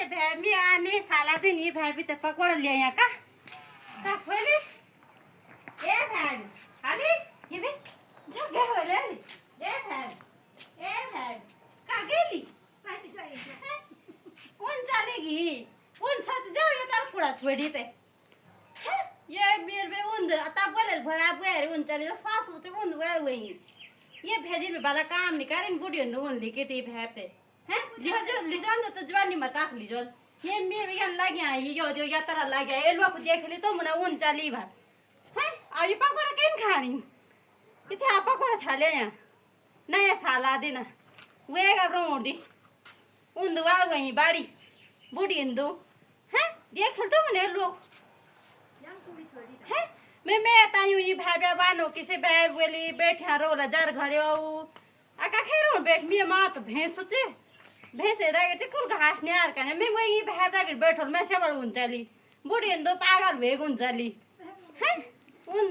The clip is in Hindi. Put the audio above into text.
भैमी आने साला से नहीं भैमी तो पकड़ लिया यहाँ का बोले ए भैम खाली ये भी जो गए हो रे ए भैम का गेली पार्टी साइड कौन चलेगी कौन साथ जाओ ये तार कुड़ा छोड़ी ते ये मेरे में उन आता बोले भला बुआरे उन चले सास उते उन वे वही ये भेजी में बाला काम नहीं करें बुढ़ी उन लिखे ते भैपते हैं लिजोन तो जवानी मत आख लिजोन ये मेरे यहाँ लग गया ये या तरह लग गया ये लोग देख ली तो मुना उन चली बात हैं अभी पकोड़ा किन खानी इतने आप पकोड़ा छाले यहाँ नया साला देना वे का मोड़ दी उन दुआ वही बाड़ी बूढ़ी इंदु हैं देख तो मुने लोग हैं मैं तायू ये भाई बानो किसे भाई बोली बैठे रो जार घरे आऊ आका खेरो बैठ मी माँ तो भैंस सोचे भैंस दागे कुल घास नहीं आर कने मैं वही भाई दागे बैठल मैं सेवल उन चली बूढ़ी इंदु पागल भेग उन चली हैं उन